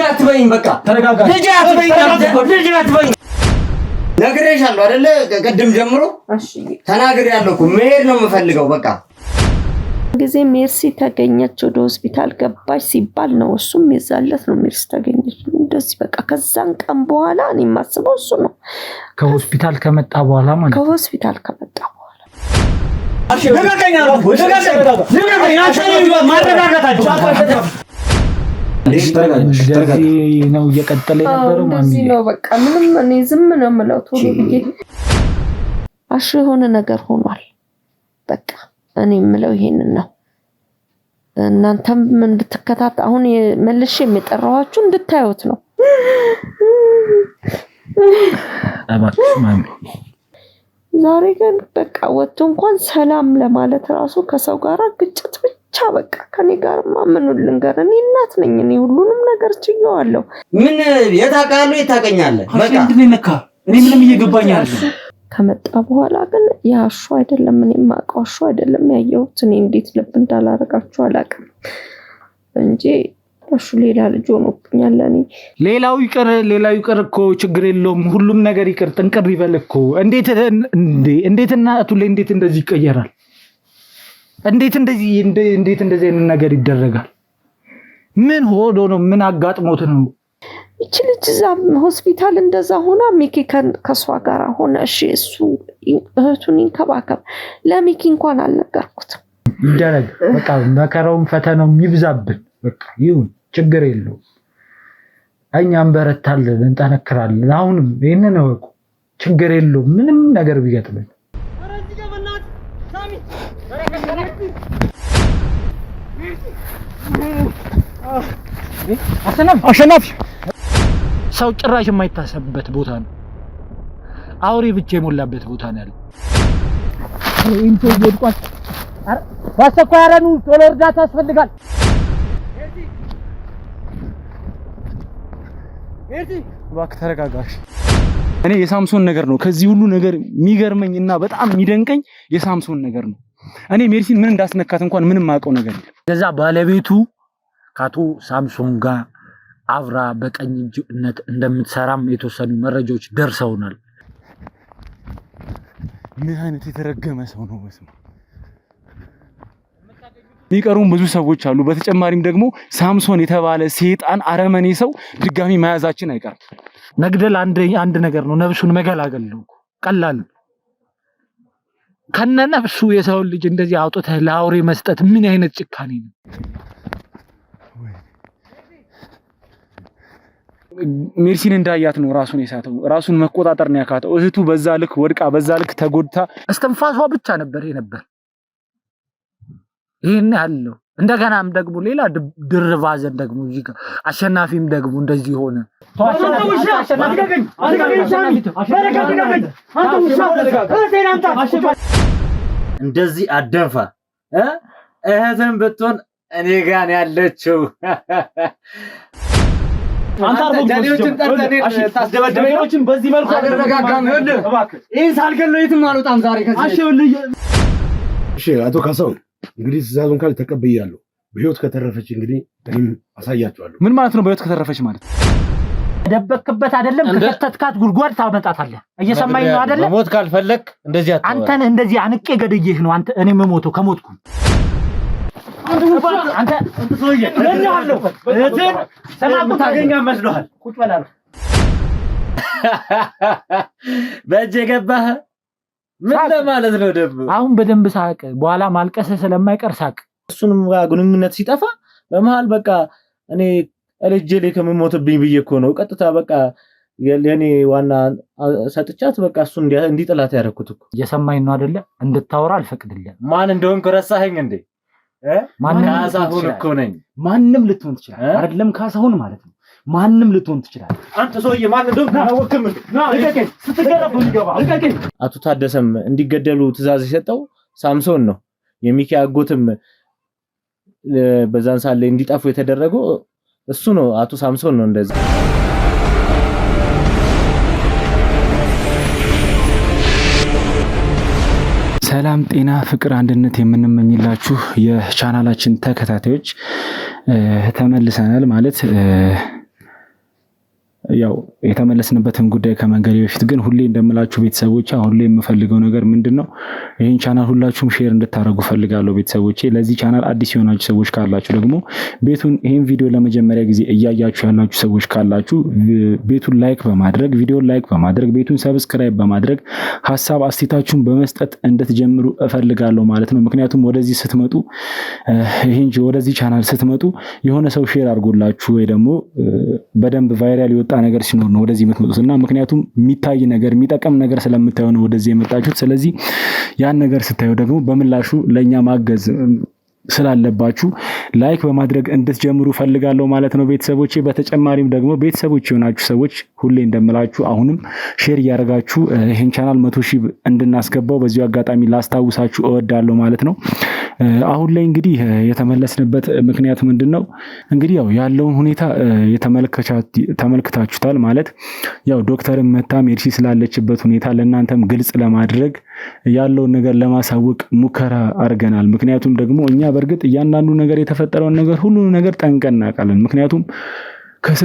አትበይኝ በቃ ተረጋጋ ልጅ አትበይኝ ነግሬሻለሁ አይደለ ቀደም ጀምሮ እሺ ተናግሬያለሁ እኮ መሄድ ነው የምፈልገው በቃ ጊዜ ሜርሲ ተገኘች ወደ ሆስፒታል ገባች ሲባል ነው እሱም ይዛለት ነው ሜርሲ ተገኘች እንደዚህ በቃ ከዛን ቀን በኋላ እኔ ማስበው እሱ ነው ከሆስፒታል ከመጣ በኋላ ማለት ከሆስፒታል ከመጣ በኋላ እሺ ደጋገኛ ማረጋጋታችሁ ነው እየቀጠለ የነበረው ማለት ነው በቃ ምንም እኔ ዝም ነው የምለው ቶሎ ብዬ አሽ የሆነ ነገር ሆኗል በቃ እኔ የምለው ይሄንን ነው እናንተም እንድትከታተሉ አሁን መልሼ የምጠራዋችሁ እንድታዩት ነው አባክሽ ማሚ ዛሬ ግን በቃ ወጥቶ እንኳን ሰላም ለማለት ራሱ ከሰው ጋር ግጭት ብቻ በቃ ከኔ ጋርማ ምን ልንገር እኔ እናት ነኝ እኔ ሁሉንም ነገር ችየዋለሁ ምን የታቃሉ የታቀኛለህ በቃ እንድነካ እኔ ምንም እየገባኝ አይደለም ከመጣ በኋላ ግን ያሹ አይደለም እኔ ማቋሹ አይደለም ያየሁት እኔ እንዴት ልብ እንዳላረጋችሁ አላውቅም እንጂ እሱ ሌላ ልጅ ሆኖብኛል እኔ ሌላው ይቀር እኮ ችግር የለውም ሁሉም ነገር ይቀር ጥንቅር ይበል እኮ እንዴት እናቱ ላይ እንዴት እንደዚህ ይቀየራል እንዴት እንደዚህ ነገር ይደረጋል ምን ሆዶ ነው ምን አጋጥሞት ነው እቺ ልጅ ዛም ሆስፒታል እንደዛ ሆና ሚኪ ከሷ ጋር ሆነ እሺ እሱ እህቱን ይንከባከብ ለሚኪ እንኳን አልነገርኩት ይደረግ በቃ መከራውም ፈተናውም ይብዛብን በቃ ይሁን ችግር የለውም እኛም በረታለን እንጠነክራለን አሁንም ይሄንን ነው ችግር የለውም ምንም ነገር ቢገጥመን አሸናፊ ሰው ጭራሽ የማይታሰብበት ቦታ ነው አውሬ ብቻ የሞላበት ቦታ ነው ያለው እንት ይወድቋል ዋሰኳ ያረኑ ቶሎ እርዳታ ያስፈልጋል እባክህ ተረጋጋሽ እኔ የሳምሶን ነገር ነው ከዚህ ሁሉ ነገር የሚገርመኝና በጣም የሚደንቀኝ የሳምሶን ነገር ነው እኔ ሜርሲን ምን እንዳስነካት እንኳን ምንም ማቀው ነገር የለም ከዛ ባለቤቱ ካቱ ሳምሶን ጋር አብራ በቀኝ እጅነት እንደምትሰራም የተወሰኑ መረጃዎች ደርሰውናል ምን አይነት የተረገመ ሰው ነው ወስማ ሚቀሩም ብዙ ሰዎች አሉ በተጨማሪም ደግሞ ሳምሶን የተባለ ሰይጣን አረመኔ ሰው ድጋሚ መያዛችን አይቀርም መግደል አንድ ነገር ነው ነብሱን መገላገል ነው ቀላል ከነነፍሱ የሰው ልጅ እንደዚህ አውጥተህ ለአውሬ መስጠት ምን አይነት ጭካኔ ነው ሜርሲን እንዳያት ነው ራሱን የሳተው ራሱን መቆጣጠር ነው ያካተው እህቱ በዛ ልክ ወድቃ በዛ ልክ ተጎድታ እስተንፋሷ ብቻ ነበር ይሄን ያለው እንደገናም ደግሞ ሌላ ድርባዘን ደግሞ ይጋ አሸናፊም ደግሞ እንደዚህ ሆነ እንደዚህ አደንፋ እህትን ብትሆን እኔ ጋር ያለችው አንተ ዳኒዎችን ጠርተህ ታስደበደበኞችን በዚህ መልኩ አደረጋጋም ይኸውልህ እባክህ ይሄን ሳልገለው የትም አልወጣም ዛሬ ከዚህ እሺ አቶ ካሳው እንግዲህ ትዕዛዙን ካል ተቀበያለሁ በህይወት ከተረፈች እንግዲህ እኔም አሳያቸዋለሁ ምን ማለት ነው በህይወት ከተረፈች ማለት ደበክበት አይደለም ከተተካት ጉርጓድ ታመጣታለህ እየሰማኝ ነው አይደለም ሞት ካልፈለክ እንደዚህ አትተው አንተን እንደዚህ አንቄ ገደየህ ነው አንተ እኔ መሞተው ከሞትኩ አንተ ሰውዬ ለኛለው እህቴን ሰላም ታገኛ መስሎሃል ቁጭ በላል በእጄ ገባህ ምን ለማለት ነው ደግሞ አሁን በደንብ ሳቅ በኋላ ማልቀስ ስለማይቀር ሳቅ እሱንም ጋር ግንኙነት ሲጠፋ በመሃል በቃ እኔ እልጄ ላይ ከመሞትብኝ ብዬ ነው ቀጥታ በቃ የኔ ዋና ሰጥቻት በቃ እሱ እንዲጥላት ያደረኩት እኮ እየሰማኝ ነው አይደለ እንድታወራ አልፈቅድልህም ማን እንደሆንኩ ረሳኸኝ እንዴ ካሳሁን እኮ ነኝ ማንንም ልትሆን ትችላለህ አይደለም ካሳሁን ማለት ነው ማንንም ልትሆን ትችላለህ አንተ ሰውዬ ማን እንደሆንኩ አወቅም እንዴ ልቀቀኝ ስትገረፍ ይገባ ልቀቀኝ አቶ ታደሰም እንዲገደሉ ትዕዛዝ የሰጠው ሳምሶን ነው የሚኪ አጎትም በዛን ሳለ እንዲጣፉ የተደረገው እሱ ነው አቶ ሳምሶን ነው እንደዚህ ሰላም ጤና ፍቅር አንድነት የምንመኝላችሁ የቻናላችን ተከታታዮች ተመልሰናል ማለት ያው የተመለስንበትን ጉዳይ ከመንገሬ በፊት ግን ሁሌ እንደምላችሁ ቤተሰቦቼ አሁን ላይ የምፈልገው ነገር ምንድነው ይህን ቻናል ሁላችሁም ሼር እንድታደርጉ ፈልጋለሁ ቤተሰቦቼ። ለዚህ ቻናል አዲስ የሆናችሁ ሰዎች ካላችሁ ደግሞ ይህን ቪዲዮ ለመጀመሪያ ጊዜ እያያችሁ ያላችሁ ሰዎች ካላችሁ ቤቱን ላይክ በማድረግ ቤቱን ሰብስክራይብ በማድረግ ሀሳብ አስተያየታችሁን በመስጠት እንድትጀምሩ እፈልጋለሁ ማለት ነው። ምክንያቱም ወደዚህ ቻናል ስትመጡ የሆነ ሰው ሼር አድርጎላችሁ ወይ ደግሞ በደንብ ቫይራል የወጣ ነገር ሲኖር ነው ወደዚህ የምትመጡትና ምክንያቱም የሚታይ ነገር የሚጠቅም ነገር ስለምታዩ ነው ወደዚህ የመጣችሁት። ስለዚህ ያን ነገር ስታዩ ደግሞ በምላሹ ለኛ ማገዝ ስላለባችሁ ላይክ በማድረግ እንድትጀምሩ ፈልጋለሁ ማለት ነው ቤተሰቦቼ። በተጨማሪም ደግሞ ቤተሰቦች የሆናችሁ ሰዎች ሁሌ እንደምላችሁ አሁንም ሼር እያደረጋችሁ ይሄን ቻናል 100,000 እንድናስገባው በዚሁ አጋጣሚ ላስታውሳችሁ እወዳለሁ ማለት ነው። አሁን ላይ እንግዲህ የተመለስንበት ምክንያት ምንድነው? እንግዲህ ያው ያለውን ሁኔታ ተመልክታችሁታል ማለት ያው ዶክተርም መታ ሜርሲ ስላለችበት ሁኔታ ለእናንተም ግልጽ ለማድረግ ያለውን ነገር ለማሳወቅ ሙከራ አድርገናል። ምክንያቱም ደግሞ እኛ በእርግጥ እያንዳንዱ ነገር የተፈጠረውን ነገር ሁሉ ነገር ጠንቀን እናውቃለን። ምክንያቱም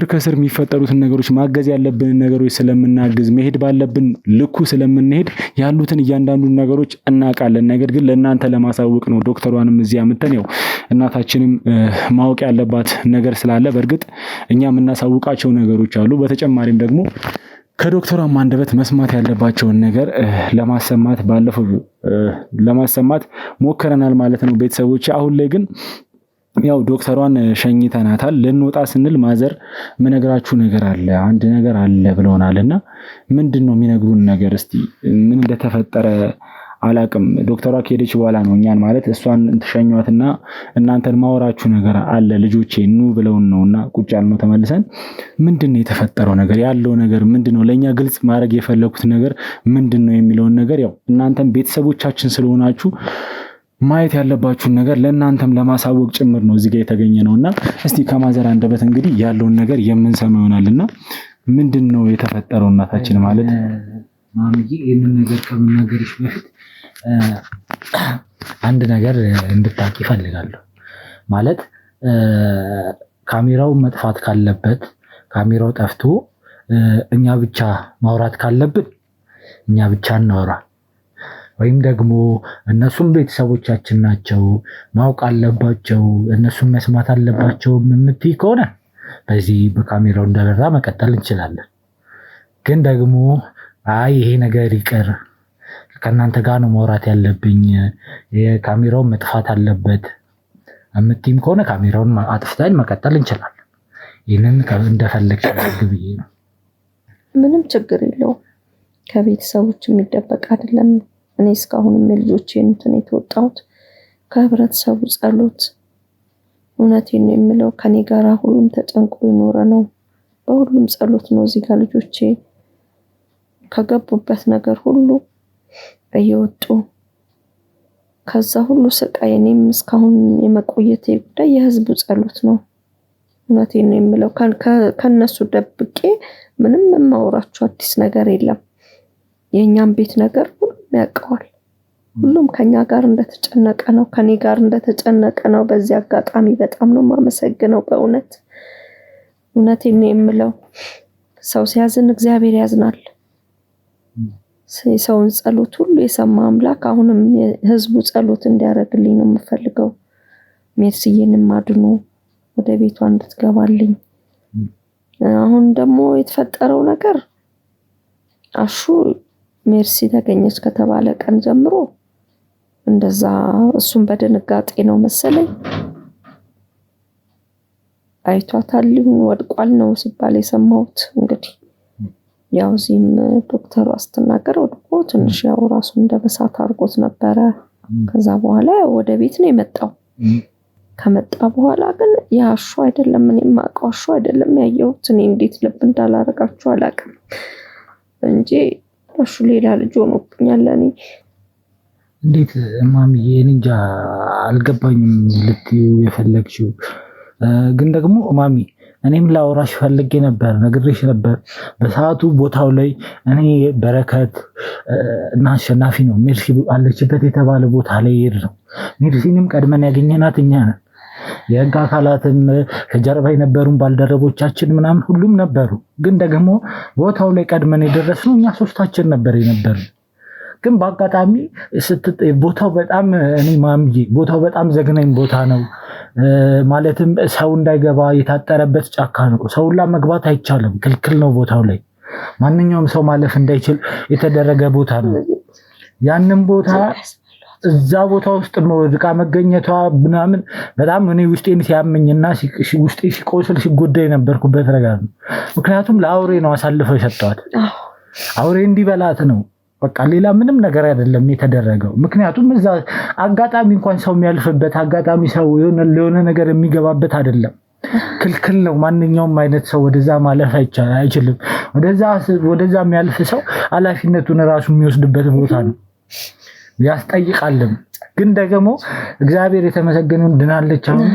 ከስር የሚፈጠሩትን ነገሮች ማገዝ ያለብንን ነገሮች ስለምናግዝ መሄድ ባለብን ልኩ ስለምንሄድ ያሉትን እያንዳንዱ ነገሮች እናውቃለን። ነገር ግን ለእናንተ ለማሳወቅ ነው ዶክተሯንም እዚህ አምጥተን ያው እናታችንም ማወቅ ያለባት ነገር ስላለ በእርግጥ እኛ የምናሳውቃቸው ነገሮች አሉ። በተጨማሪም ደግሞ ከዶክተሯም አንደበት መስማት ያለባቸውን ነገር ለማሰማት ሞክረናል ማለት ነው ቤተሰቦች። አሁን ላይ ግን ያው ዶክተሯን ሸኝተናታል። ልንወጣ ስንል ማዘር ምነግራችሁ ነገር አለ አንድ ነገር አለ ብለውናልና ምንድነው የሚነግሩን ነገር? እስቲ ምን እንደተፈጠረ አላቅም። ዶክተሯ ከሄደች በኋላ ነው እኛን ማለት እሷን ተሸኟትና እናንተን ማወራችሁ ነገር አለ ልጆቼ ኑ ብለውን ነውና ቁጭ ያልነው ተመልሰን ምንድነው የተፈጠረው ነገር ያለው ነገር ምንድነው ለኛ ግልጽ ማድረግ የፈለኩት ነገር ምንድነው የሚለውን ነገር ያው እናንተም ቤተሰቦቻችን ስለሆናችሁ ማየት ያለባችሁን ነገር ለእናንተም ለማሳወቅ ጭምር ነው እዚህ ጋር የተገኘ ነውና እስቲ ከማዘር አንደበት እንግዲህ ያለውን ነገር የምንሰማ ይሆናልና ምንድነው የተፈጠረው እናታችን ማለት ማሚዬ ይሄንን ነገር ከመናገርሽ በፊት አንድ ነገር እንድታቂ ፈልጋለሁ። ማለት ካሜራው መጥፋት ካለበት ካሜራው ጠፍቶ እኛ ብቻ ማውራት ካለብን እኛ ብቻ እናወራ፣ ወይም ደግሞ እነሱም ቤተሰቦቻችን ናቸው ማወቅ አለባቸው እነሱም መስማት አለባቸው የምትይ ከሆነ በዚህ በካሜራው እንደበራ መቀጠል እንችላለን። ግን ደግሞ አይ ይሄ ነገር ይቀር ከእናንተ ጋር ነው ማውራት ያለብኝ የካሜራውን መጥፋት አለበት የምትይም ከሆነ ካሜራውን አጥፍተን መቀጠል እንችላለን። ይህንን እንደፈለግሽ ብዬ ነው። ምንም ችግር የለውም። ከቤተሰቦች የሚደበቅ አይደለም። እኔ እስካሁንም የልጆቼን እንትን የተወጣሁት ከህብረተሰቡ ጸሎት፣ እውነቴን ነው የምለው ከኔ ጋር ሁሉም ተጨንቆ የኖረ ነው። በሁሉም ጸሎት ነው እዚህ ጋር ልጆቼ ከገቡበት ነገር ሁሉ እየወጡ ከዛ ሁሉ ስቃይ እኔም እስካሁን የመቆየቴ ጉዳይ የህዝቡ ጸሎት ነው። እውነቴን ነው የምለው ከነሱ ደብቄ ምንም የማወራቸው አዲስ ነገር የለም። የኛም ቤት ነገር ሁሉም ያውቀዋል። ሁሉም ከኛ ጋር እንደተጨነቀ ነው፣ ከኔ ጋር እንደተጨነቀ ነው። በዚህ አጋጣሚ በጣም ነው የማመሰግነው። በእውነት እውነቴን ነው የምለው ሰው ሲያዝን እግዚአብሔር ያዝናል። የሰውን ጸሎት ሁሉ የሰማ አምላክ አሁንም የህዝቡ ጸሎት እንዲያደርግልኝ ነው የምፈልገው። ሜርሲዬንም አድኖ ወደ ቤቷ እንድትገባልኝ። አሁን ደግሞ የተፈጠረው ነገር አሹ ሜርሲ ተገኘች ከተባለ ቀን ጀምሮ እንደዛ እሱም በድንጋጤ ነው መሰለኝ አይቷታል ወድቋል ነው ሲባል የሰማሁት። እንግዲህ ያው እዚህም ዶክተሩ አስተናገረ ወድቆ ትንሽ ያው ራሱ እንደበሳት አድርጎት ነበረ። ከዛ በኋላ ወደ ቤት ነው የመጣው። ከመጣ በኋላ ግን ያሹ አይደለም እኔም አቋሹ አይደለም ያየሁት። እኔ እንዴት ልብ እንዳላረጋችሁ አላውቅም እንጂ አሹ ሌላ ልጅ ሆኖብኛል። ለኔ እንዴት ማሚዬ እንጃ አልገባኝም ልትዩ የፈለግሽው። ግን ደግሞ ማሚ እኔም ላወራሽ ፈልጌ ነበር፣ ነግሬሽ ነበር በሰዓቱ ቦታው ላይ እኔ በረከት እና አሸናፊ ነው ሜርሲ አለችበት የተባለ ቦታ ላይ ሄድ ነው። ሜርሲንም ቀድመን ያገኘናት እኛ ነን። የህግ አካላትም ከጀርባ የነበሩን ባልደረቦቻችን ምናምን ሁሉም ነበሩ። ግን ደግሞ ቦታው ላይ ቀድመን የደረስነው እኛ ሶስታችን ነበር የነበርን። ግን በአጋጣሚ ቦታው በጣም ቦታው በጣም ዘግናኝ ቦታ ነው። ማለትም ሰው እንዳይገባ የታጠረበት ጫካ ነው። ሰውላ መግባት አይቻልም፣ ክልክል ነው። ቦታው ላይ ማንኛውም ሰው ማለፍ እንዳይችል የተደረገ ቦታ ነው። ያንን ቦታ እዛ ቦታ ውስጥ ወድቃ መገኘቷ ምናምን በጣም እኔ ውስጤን ሲያመኝና ውስጤ ሲቆስል ሲጎዳ የነበርኩበት ነገር ነው። ምክንያቱም ለአውሬ ነው አሳልፈው የሰጠዋት። አውሬ እንዲበላት ነው። በቃ ሌላ ምንም ነገር አይደለም የተደረገው። ምክንያቱም እዛ አጋጣሚ እንኳን ሰው የሚያልፍበት አጋጣሚ ሰው የሆነ ነገር የሚገባበት አይደለም። ክልክል ነው። ማንኛውም አይነት ሰው ወደዛ ማለፍ አይችልም። ወደዛ የሚያልፍ ሰው ኃላፊነቱን ራሱ የሚወስድበት ቦታ ነው። ያስጠይቃልም። ግን ደግሞ እግዚአብሔር የተመሰገነውን ድናለች። አሁን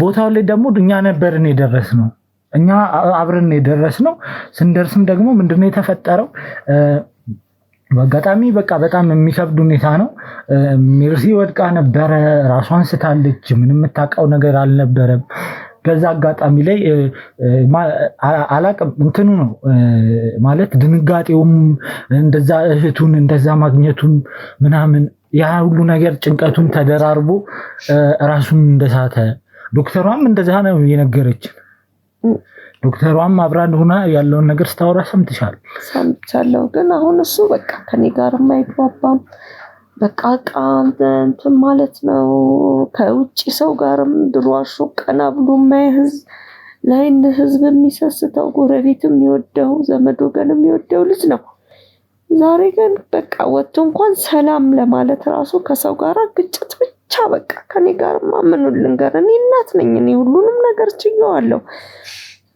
ቦታው ላይ ደግሞ እኛ ነበርን የደረስነው። እኛ አብረን የደረስነው። ስንደርስም ደግሞ ምንድነው የተፈጠረው? በአጋጣሚ በቃ በጣም የሚከብድ ሁኔታ ነው። ሜርሲ ወድቃ ነበረ፣ ራሷን ስታለች። ምንም የምታውቀው ነገር አልነበረም። በዛ አጋጣሚ ላይ አላቅም እንትኑ ነው ማለት ድንጋጤውም እንደዛ እህቱን እንደዛ ማግኘቱም ምናምን ያ ሁሉ ነገር ጭንቀቱም ተደራርቦ ራሱን እንደሳተ ዶክተሯም እንደዛ ነው የነገረችን። ዶክተሯም አብራን ሆና ያለውን ነገር ስታወራ ሰምቻለሁ። ግን አሁን እሱ በቃ ከኔ ጋር የማይግባባም በቃ እንትን ማለት ነው። ከውጭ ሰው ጋርም ድሯሹ ቀና ብሎ ማይህዝ ላይን ህዝብ የሚሰስተው ጎረቤት የሚወደው ዘመድ ወገን የሚወደው ልጅ ነው። ዛሬ ግን በቃ ወጥቶ እንኳን ሰላም ለማለት ራሱ ከሰው ጋር ግጭት ብቻ በቃ ከኔ ጋርማ ምን ልንገር፣ እኔ እናት ነኝ፣ እኔ ሁሉንም ነገር ችየዋለሁ።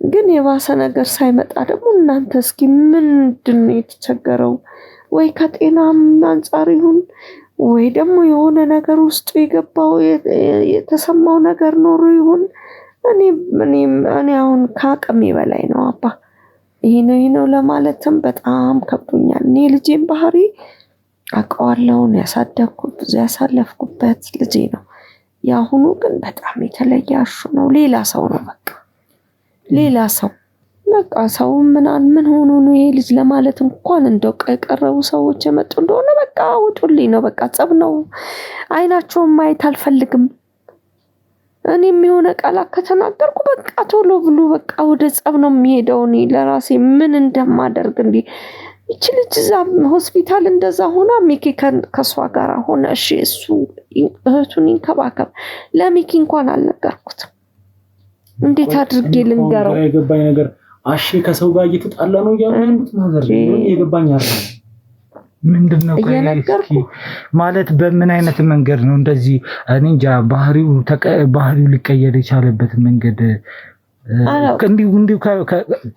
ግን የባሰ ነገር ሳይመጣ ደግሞ እናንተ እስኪ ምንድነው የተቸገረው? ወይ ከጤናም አንፃር ይሁን ወይ ደግሞ የሆነ ነገር ውስጡ የገባው የተሰማው ነገር ኖሮ ይሁን እኔ አሁን ከአቅሜ በላይ ነው አባ። ይሄ ነው ለማለትም በጣም ከብዶኛል። እኔ ልጄን ባህሪ አውቀዋለሁ፣ ያሳደግኩት ብዙ ያሳለፍኩበት ልጄ ነው። ያሁኑ ግን በጣም የተለየ አሹ ነው። ሌላ ሰው ነው በቃ ሌላ ሰው በቃ ሰው ምን ሆኖ ነው ይሄ ልጅ ለማለት እንኳን እንደው የቀረቡ ሰዎች የመጡ እንደሆነ በቃ ውጡልኝ ነው በቃ ጸብ ነው። አይናቸውን ማየት አልፈልግም። እኔም የሆነ ቃል ከተናገርኩ በቃ ቶሎ ብሎ በቃ ወደ ጸብ ነው የሚሄደው። እኔ ለራሴ ምን እንደማደርግ እንዴ እቺ ልጅ እዛ ሆስፒታል እንደዛ ሆና ሚኪ ከሷ ጋር ሆነ። እሺ እሱ እህቱን ይንከባከብ። ለሚኪ እንኳን አልነገርኩትም። እንዴት አድርጌ ልንገረው? የገባኝ ነገር አሺ ከሰው ጋር እየተጣላ ነው ያሉት ነገር ነው የገባኝ አይደል? ምንድነው ማለት በምን አይነት መንገድ ነው እንደዚህ? እኔ እንጃ ባህሪው ሊቀየር የቻለበት መንገድ እንዲሁ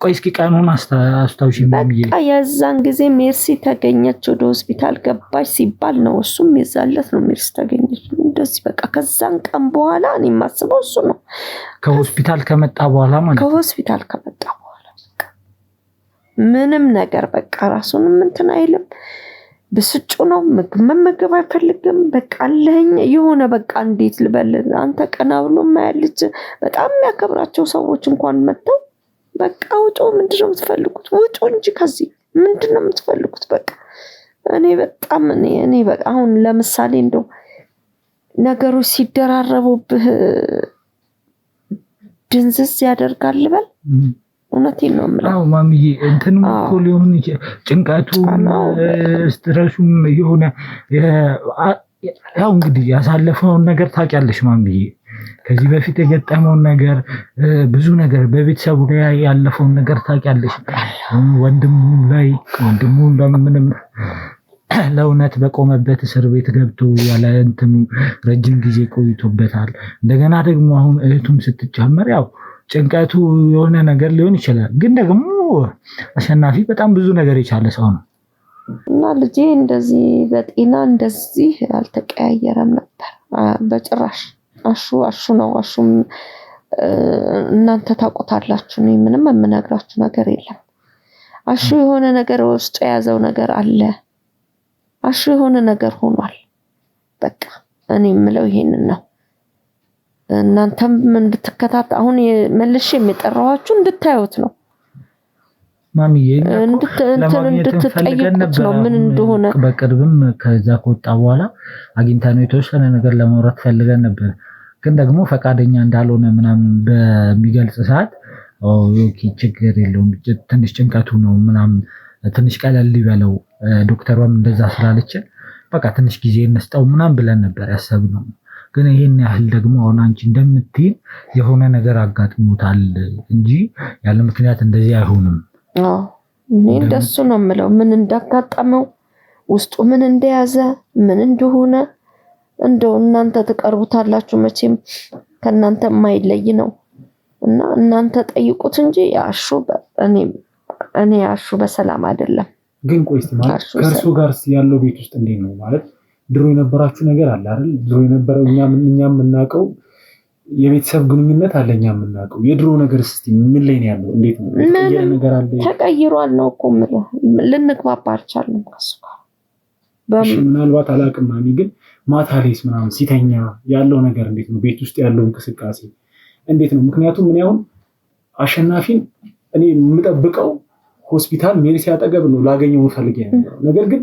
ቆይ እስኪ ቀኑን አስታውሺ። በቃ የዛን ጊዜ ሜርሲ ተገኘች ወደ ሆስፒታል ገባች ሲባል ነው እሱም የዛለት ነው ሜርሲ ተገኘች እንደዚህ በቃ ከዛን ቀን በኋላ እኔ የማስበው እሱ ነው። ከሆስፒታል ከመጣ በኋላ ማለት ከሆስፒታል ከመጣ በኋላ በቃ ምንም ነገር በቃ ራሱንም እንትን አይልም። ብስጩ ነው። መመገብ አይፈልግም። በቃ አለኝ የሆነ በቃ እንዴት ልበል አንተ ቀና ብሎ ማያልጅ በጣም የሚያከብራቸው ሰዎች እንኳን መጥተው በቃ ውጡ፣ ምንድነው የምትፈልጉት? ውጡ እንጂ ከዚህ ምንድነው የምትፈልጉት? በቃ እኔ በጣም እኔ በቃ አሁን ለምሳሌ እንደው ነገሮች ሲደራረቡብህ ድንዝዝ ያደርጋል ልበል። እውነቴን ነው የምለው። አዎ ማሚዬ እንትኑ እኮ ሊሆን ጭንቀቱ ስትረሱም የሆነ ያው እንግዲህ ያሳለፈውን ነገር ታውቂያለሽ ማሚዬ። ከዚህ በፊት የገጠመውን ነገር ብዙ ነገር በቤተሰቡ ላይ ያለፈውን ነገር ታውቂያለሽ። ወንድሙ ለምንም ለእውነት በቆመበት እስር ቤት ገብቶ ያለ እንትኑ ረጅም ጊዜ ቆይቶበታል። እንደገና ደግሞ አሁን እህቱም ስትጨመር ያው ጭንቀቱ የሆነ ነገር ሊሆን ይችላል። ግን ደግሞ አሸናፊ በጣም ብዙ ነገር የቻለ ሰው ነው እና ልጄ እንደዚህ በጤና እንደዚህ አልተቀያየረም ነበር በጭራሽ። አሹ ነው። አሹም እናንተ ታውቁታላችሁ። እኔ ምንም የምነግራችሁ ነገር የለም። አሹ የሆነ ነገር ውስጥ የያዘው ነገር አለ። አሹ የሆነ ነገር ሆኗል። በቃ እኔ የምለው ይሄንን ነው። እናንተም እንድትከታተሉ አሁን መልሼ የጠራኋችሁ እንድታዩት ነው ማሚዬ እንድትጠይቁት ነው ምን እንደሆነ። በቅርብም ከዛ ከወጣ በኋላ አግኝተነው የተወሰነ ነገር ለማውራት ፈልገን ነበር፣ ግን ደግሞ ፈቃደኛ እንዳልሆነ ምናምን በሚገልጽ ሰዓት ኦኬ ችግር የለውም ትንሽ ጭንቀቱ ነው ምናምን ትንሽ ቀለል ይበለው ዶክተሯም እንደዛ ስላለች በቃ ትንሽ ጊዜ እንስጠው ምናምን ብለን ነበር ያሰብነው። ግን ይሄን ያህል ደግሞ አሁን አንቺ እንደምትይ የሆነ ነገር አጋጥሞታል እንጂ ያለ ምክንያት እንደዚህ አይሆንም። እኔ እንደሱ ነው የምለው። ምን እንዳጋጠመው ውስጡ ምን እንደያዘ ምን እንደሆነ እንደው እናንተ ተቀርቡታላችሁ መቼም ከናንተ የማይለይ ነው እና እናንተ ጠይቁት እንጂ ያሹ እኔ ያሹ በሰላም አይደለም። ግን ቆይስ ማለት ከእርሱ ጋር ያለው ቤት ውስጥ እንዴት ነው ማለት ድሮ የነበራችሁ ነገር አለ አይደል? ድሮ የነበረው እኛም የምናውቀው የቤተሰብ ግንኙነት አለ እኛም የምናውቀው የድሮ ነገር እስቲ ምን ላይ ነው ያለው? እንዴት ነው የተቀየረ ነገር አለ? ተቀይሯል ነው እኮ የምልህ። ልንግባባ አልቻልንም ከእሱ ጋር ምናልባት አላውቅም ማሚ፣ ግን ማታ ላይስ ምናምን ሲተኛ ያለው ነገር እንዴት ነው? ቤት ውስጥ ያለው እንቅስቃሴ እንዴት ነው? ምክንያቱም ምን ያሁን አሸናፊን እኔ የምጠብቀው ሆስፒታል ሜርሲ አጠገብ ነው ላገኘው ፈልጌ ነበር። ነገር ግን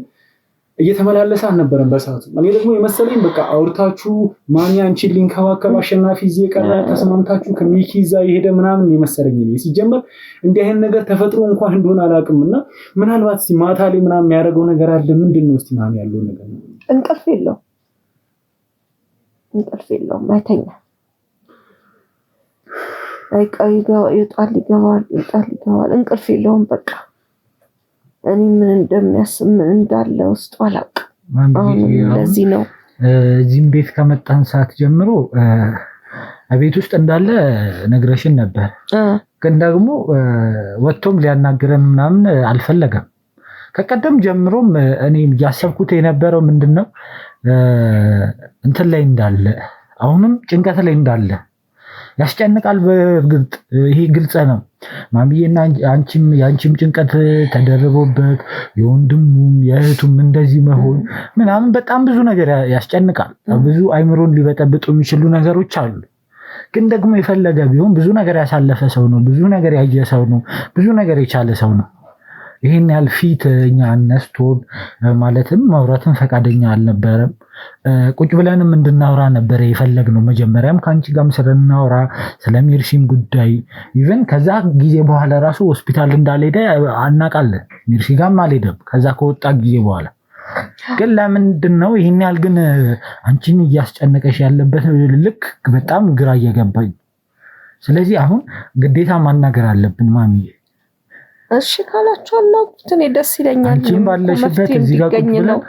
እየተመላለሰ አልነበረም በሰዓቱ። እኔ ደግሞ የመሰለኝ በቃ አውርታችሁ ማን አንቺን ሊንከባከብ አሸናፊ እዚህ የቀረ ተስማምታችሁ ከሚኪ እዛ የሄደ ምናምን የመሰለኝ ነው። ሲጀመር እንዲህ አይነት ነገር ተፈጥሮ እንኳን እንደሆነ አላውቅምና ምናልባት እስቲ ማታ ላይ ምናምን የሚያደርገው ነገር አለ። ምንድነው እስቲ ማሚ ያለው ነገር? እንቅልፍ የለውም አይተኛ ይወጣል ይገባል እንቅልፍ የለውም በቃ። እኔ ምን እንደሚያስብ ምን እንዳለ ውስጡ አላውቅም። ለዚህ ነው እዚህም ቤት ከመጣን ሰዓት ጀምሮ ቤት ውስጥ እንዳለ ነግረሽን ነበር፣ ግን ደግሞ ወጥቶም ሊያናግረን ምናምን አልፈለገም። ከቀደም ጀምሮም እኔ ያሰብኩት የነበረው ምንድነው እንትን ላይ እንዳለ አሁንም ጭንቀት ላይ እንዳለ ያስጨንቃል። በግልጽ ይሄ ግልጽ ነው ማሚዬና ያንቺም ጭንቀት ተደርቦበት የወንድሙም የእህቱም እንደዚህ መሆን ምናምን በጣም ብዙ ነገር ያስጨንቃል። ብዙ አይምሮን ሊበጠብጡ የሚችሉ ነገሮች አሉ። ግን ደግሞ የፈለገ ቢሆን ብዙ ነገር ያሳለፈ ሰው ነው፣ ብዙ ነገር ያየ ሰው ነው፣ ብዙ ነገር የቻለ ሰው ነው። ይሄን ያህል ፊት እኛ አነስቶን ማለትም ማውራትን ፈቃደኛ አልነበረም። ቁጭ ብለንም እንድናወራ ነበር የፈለግነው። መጀመሪያም ከአንቺ ጋርም ስለናወራ ስለ ሜርሲም ጉዳይ ኢቨን ከዛ ጊዜ በኋላ ራሱ ሆስፒታል እንዳልሄደ አናውቃለን። ሜርሲ ጋርም አልሄደም ከዛ ከወጣ ጊዜ በኋላ። ግን ለምንድን ነው ይሄን ያህል ግን አንቺን እያስጨነቀሽ ያለበት ልክ በጣም ግራ እየገባኝ። ስለዚህ አሁን ግዴታ ማናገር አለብን ማሚ። እሺ ካላችሁ አናውቁት እኔ ደስ ይለኛል። አንቺም ባለሽበት እዚህ ጋር ቁጭ ብለን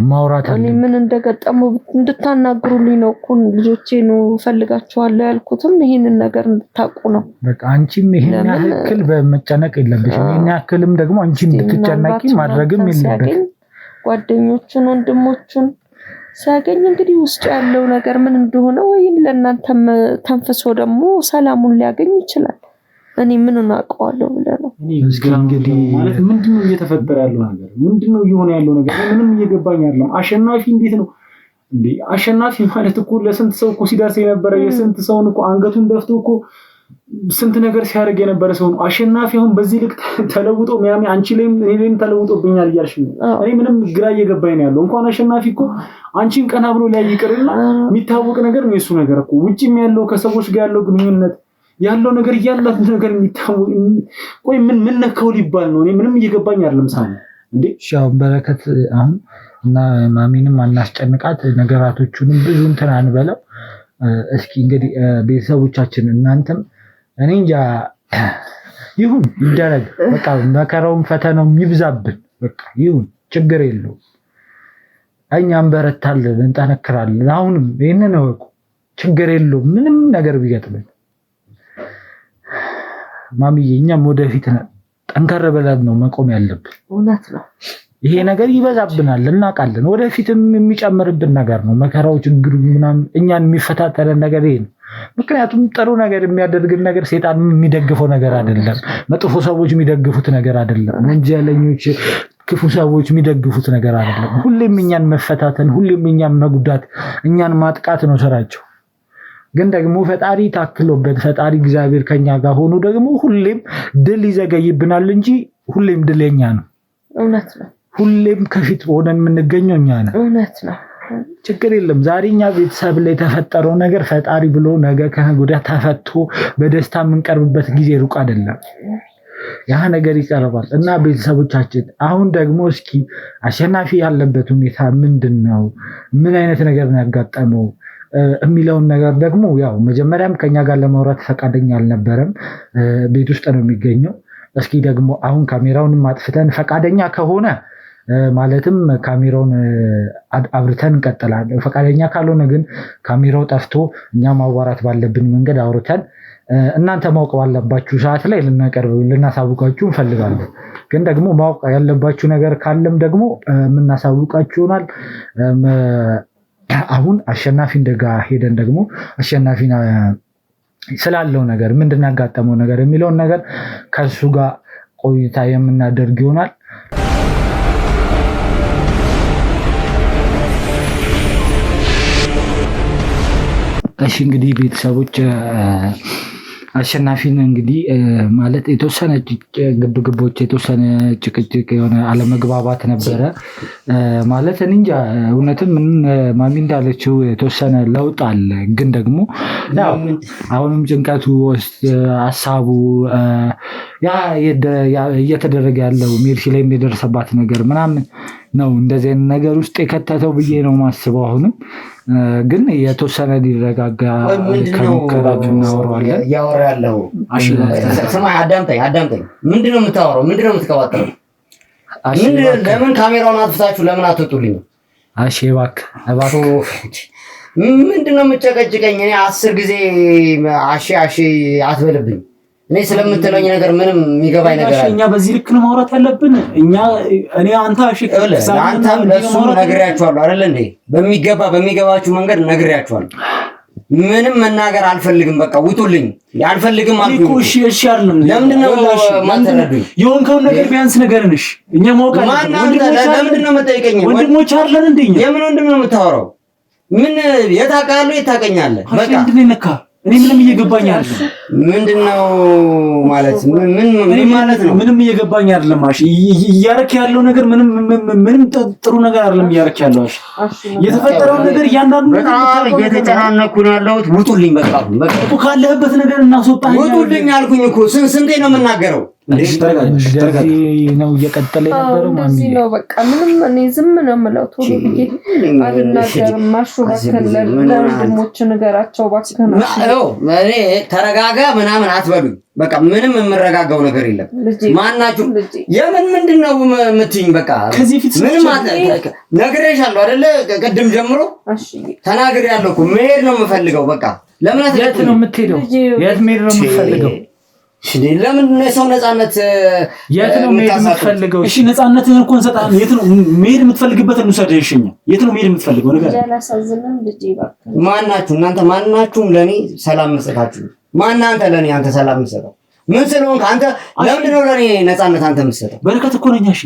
ማውራት አለ። እኔ ምን እንደገጠመው እንድታናግሩልኝ ነው እኮ ልጆቼን ፈልጋቸዋለሁ ያልኩትም ይሄንን ነገር እንድታውቁ ነው። በቃ አንቺም ይሄን ያክል በመጨነቅ የለብሽም። ይሄን ያክልም ደግሞ አንቺ እንድትጨነቂ ማድረግም የለብሽም። ጓደኞቹን ወንድሞቹን ሲያገኝ እንግዲህ ውስጥ ያለው ነገር ምን እንደሆነ ወይም ለእናንተም ተንፍሶ ደግሞ ሰላሙን ሊያገኝ ይችላል። እኔ ምን እናውቀዋለሁ ብለህ ነው? እንግዲህ ማለት ምንድነው እየተፈጠረ ያለው ነገር? ምንድነው እየሆነ ያለው ነገር? ምንም እየገባኝ አይደለም። አሸናፊ እንዴት ነው እንዴ? አሸናፊ ማለት እኮ ለስንት ሰው እኮ ሲደርስ የነበረ የስንት ሰውን እኮ አንገቱን ደፍቶ እኮ ስንት ነገር ሲያደርግ የነበረ ሰው ነው። አሸናፊ አሁን በዚህ ልክ ተለውጦ ሚያሚ አንቺ ላይም እኔ ላይም ተለውጦብኛል እያልሽ ነው። እኔ ምንም ግራ እየገባኝ ነው ያለው። እንኳን አሸናፊ እኮ አንቺን ቀና ብሎ ላይ ይቅርና የሚታወቅ ነገር ነው የሱ ነገር እኮ ውጪም ያለው ከሰዎች ጋር ያለው ግንኙነት ያለው ነገር ያለው ነገር የሚታወቅ ቆይ ምን ነካው ሊባል ነው? እኔ ምንም እየገባኝ አይደለም። ሳሚ እንዴ ሻው በረከት አሁን እና ማሚንም አናስጨንቃት፣ ነገራቶቹንም ብዙ እንትን አንበለው። እስኪ እንግዲህ ቤተሰቦቻችን እናንተም እኔ እንጃ ይሁን ይደረግ በቃ መከራውም ፈተናውም ይብዛብን በቃ ይሁን ችግር የለው። እኛም በረታለን እንጠነክራለን። አሁንም ይሄንን ነው ችግር የለው ምንም ነገር ቢገጥመን ማሚዬ እኛም ወደፊት ጠንከር ብለን ነው መቆም ያለብን። እውነት ነው። ይሄ ነገር ይበዛብናል እናውቃለን። ወደፊትም የሚጨምርብን ነገር ነው መከራው ችግሩ ምናምን እኛን የሚፈታተለን ነገር ይሄ ነው። ምክንያቱም ጥሩ ነገር የሚያደርግን ነገር ሴጣን የሚደግፈው ነገር አይደለም። መጥፎ ሰዎች የሚደግፉት ነገር አይደለም። ወንጀለኞች ክፉ ሰዎች የሚደግፉት ነገር አይደለም። ሁሌም እኛን መፈታተን፣ ሁሌም እኛን መጉዳት፣ እኛን ማጥቃት ነው ስራቸው። ግን ደግሞ ፈጣሪ ታክሎበት ፈጣሪ እግዚአብሔር ከኛ ጋር ሆኖ ደግሞ ሁሌም ድል ይዘገይብናል እንጂ ሁሌም ድል የኛ ነው። እውነት ነው። ሁሌም ከፊት ሆነን የምንገኘው እኛ ነን። እውነት ነው። ችግር የለም። ዛሬኛ ቤተሰብ ላይ የተፈጠረው ነገር ፈጣሪ ብሎ ነገ ከነገ ወዲያ ተፈቶ በደስታ የምንቀርብበት ጊዜ ሩቅ አይደለም። ያ ነገር ይቀርባል እና ቤተሰቦቻችን አሁን ደግሞ እስኪ አሸናፊ ያለበት ሁኔታ ምንድነው? ምን አይነት ነገር ነው ያጋጠመው የሚለውን ነገር ደግሞ ያው መጀመሪያም ከኛ ጋር ለማውራት ፈቃደኛ አልነበረም። ቤት ውስጥ ነው የሚገኘው። እስኪ ደግሞ አሁን ካሜራውንም አጥፍተን ፈቃደኛ ከሆነ ማለትም ካሜራውን አብርተን እንቀጥላለን። ፈቃደኛ ካልሆነ ግን ካሜራው ጠፍቶ እኛ ማዋራት ባለብን መንገድ አውርተን እናንተ ማወቅ ባለባችሁ ሰዓት ላይ ልናሳውቃችሁ እንፈልጋለን። ግን ደግሞ ማወቅ ያለባችሁ ነገር ካለም ደግሞ የምናሳውቃችሁ ይሆናል። አሁን አሸናፊ እንደጋ ሄደን ደግሞ አሸናፊ ስላለው ነገር ምንድን ያጋጠመው ነገር የሚለውን ነገር ከሱ ጋር ቆይታ የምናደርግ ይሆናል። እሺ እንግዲህ ቤተሰቦች አሸናፊን እንግዲህ ማለት የተወሰነ ግብግቦች የተወሰነ ጭቅጭቅ የሆነ አለመግባባት ነበረ ማለት እንጃ እውነትም ማሚ እንዳለችው የተወሰነ ለውጥ አለ። ግን ደግሞ አሁንም ጭንቀቱ ሀሳቡ ያ እየተደረገ ያለው ሜርሲ ላይ የደረሰባት ነገር ምናምን ነው እንደዚህ አይነት ነገር ውስጥ የከተተው ብዬ ነው ማስበው። አሁንም ግን የተወሰነ ሊረጋጋ ከሞከራችሁ እናወራዋለን። ያወራለሁ። ስማ አዳምጠኝ። ምንድነው የምታወራው? ምንድነው የምትቀባጥረው? ለምን ካሜራውን አጥፍታችሁ ለምን አትወጡልኝ? እሺ እባክህ ምንድነው የምጨቀጭቀኝ? እኔ 10 ጊዜ አሺ አትበልብኝ። እኔ ስለምትለኝ ነገር ምንም የሚገባኝ ነገር አለ። እኛ በዚህ ልክ ነው ማውራት ያለብን። እኔ አንተ አንተም ለሱ ነግሬያችኋለሁ አይደል እንዴ? በሚገባችሁ መንገድ ነግሬያችኋለሁ። ምንም መናገር አልፈልግም። በቃ ውጡልኝ። አልፈልግም አልኩኝ እኮ። እሺ አይደለም። ለምንድን ነው ማትረዱኝ? የሆንከውን ነገር ቢያንስ ነገርንሽ እኛ ማወቅ አለብን። ለምንድን ነው የምትጠይቀኝ? ወንድሞች አይደለን እንዴ? የምን ወንድም ነው የምታወራው? ምን የታውቃለህ? የታውቀኛለህ? በቃ ምንድን ነካ? እኔ ምንም እየገባኝ አይደለም። ምንድነው ማለት ምን ማለት ነው? ምንም እየገባኝ አይደለም። እሺ እያረክ ያለው ነገር ምንም ጥሩ ነገር አይደለም እያረክ ያለው። እሺ የተፈጠረው ነገር እያንዳንዱ በጣም እየተጨናነኩ ነው ያለሁት። ውጡልኝ። በቃ እኮ ካለህበት ነገር እናስወጣኝ። ውጡልኝ አልኩኝ እኮ ስንቴ ነው የምናገረው? እንደዚህ ነው እየቀጠለ የነበረው። እንደዚህ ነው በቃ ምንም እኔ ዝም ነው የምለው። ቶሎ ብዬ አልናገርም። ለወንድሞች ንገራቸው እባክህ ነው። እኔ ተረጋጋ ምናምን አትበሉኝ። በቃ ምንም የምረጋጋው ነገር የለም። ማናችሁ ምንድነው የምትይኝ? በቃ ከዚህ ፊት ምንም ነግሬሻለሁ አይደለ? ቅድም ጀምሮ ተናግሬያለሁ እኮ መሄድ ነው የምፈልገው። በቃ ለምን የት ነው የምትሄደው? የት መሄድ ነው የምትፈልገው? ለምን ሰው ነፃነት የት ነው መሄድ የምትፈልገው? እሺ ነፃነትህን እኮ እንሰጣለን። የት ነው መሄድ የምትፈልግበትን እንውሰድህ። እሺ የት ነው መሄድ የምትፈልገው ነገር? ማናችሁ እናንተ? ማናችሁም ለኔ ሰላም መስጠታችሁ? ማናንተ ለኔ አንተ ሰላም መስጠታችሁ? ምን ስለሆንክ አንተ? ለምንድን ነው ለኔ ነፃነት አንተ መስጠታችሁ? በረከት እኮ ነኝ። እሺ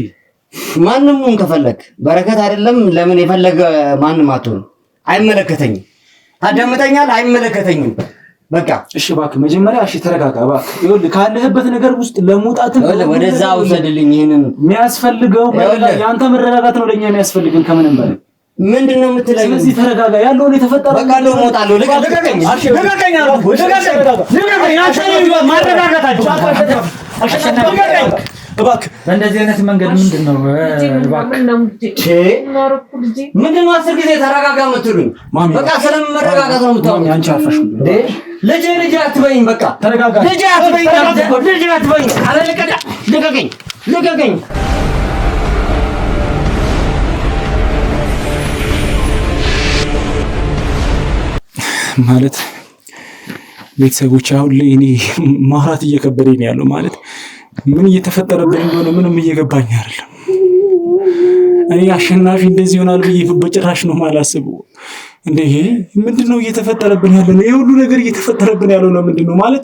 ማንንም ሁን ከፈለክ በረከት አይደለም። ለምን የፈለገ ማንንም አትሆን። አይመለከተኝም። ታዳምጠኛለህ? አይመለከተኝም። በቃ እሺ እባክህ መጀመሪያ እሺ ተረጋጋ እባክህ። ይኸውልህ ካለህበት ነገር ውስጥ ለመውጣት ወደዛ ውሰድልኝ። ይሄንን የሚያስፈልገው ያንተ መረጋጋት ነው ለኛ የሚያስፈልገን ከምንም በላይ። ምንድነው የምትለኝ? ስለዚህ ተረጋጋ። ያለውን የተፈጠረው በቃ ነው እወጣለሁ። ልቀቀኝ። እሺ ልቀቀኝ አልኩህ። ልቀቀኝ። ማረጋጋታችሁ እባክህ በእንደዚህ አይነት መንገድ ምንድነው ምንድነው 10 ጊዜ ተረጋጋ የምትሉኝ? በቃ ስለመረጋጋት ነው የምታወሩት። አንቺ አፈሽ ልጅ አትበይኝ። በቃ ተረጋጋ። ልጅ አትበይኝ። አለ ልቀቀኝ። ማለት ቤተሰቦች አሁን ላይ እኔ ማውራት እየከበደኝ ነው ያለው። ማለት ምን እየተፈጠረብን እንደሆነ ምንም እየገባኝ አይደለም። እኔ አሸናፊ እንደዚህ ይሆናል ብዬ በጭራሽ ነው የማላስበው። እንዴ ምንድነው እየተፈጠረብን ያለው? ይሄ ሁሉ ነገር እየተፈጠረብን ያለው ነው ምንድነው? ማለት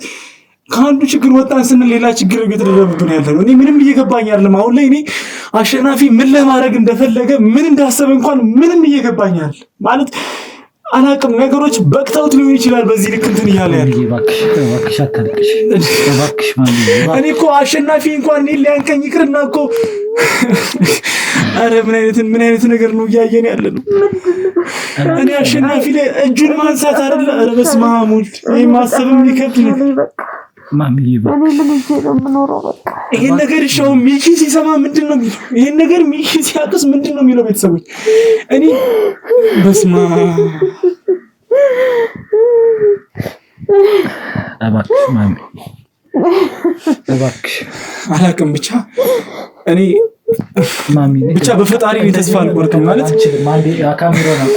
ከአንዱ ችግር ወጣን ስንል ሌላ ችግር እየተደረበብን ያለው ነው። እኔ ምንም እየገባኝ አይደለም። አሁን ላይ እኔ አሸናፊ ምን ለማድረግ እንደፈለገ ምን እንዳሰበ እንኳን ምንም እየገባኝ አይደለም። ማለት አላቅም ነገሮች በቅተውት ሊሆን ይችላል። በዚህ ልክ እንትን እያለ ያለ እባክሽ አታልቅሽ እባክሽ ማለት እኔ እኮ አሸናፊ እንኳን እኔን ሊያንቀኝ ይቅርና እኮ ኧረ ምን አይነት ነገር ነው እያየን ያለ ነው። እኔ አሸናፊ ላይ እጁን ማንሳት አይደለ ኧረ በስመ አብ ወልድ ይሄ ማሰብም ይከብድ ነው። ማሚዬ እኔ ምን ይዤ ነው የምኖረው? በቃ ይሄን ነገር ሻው ሚኪ ሲሰማ ምንድነው የሚለው? ይሄን ነገር ሚኪ ሲያቅስ ምንድነው የሚለው? ቤተሰቦች እኔ በስማ እባክሽ ማሚ እባክሽ አላቅም ብቻ እኔ ማሚ ብቻ በፈጣሪ ነው ተስፋ አልቆርጥም ማለት ማንዴ ካሜራው ነው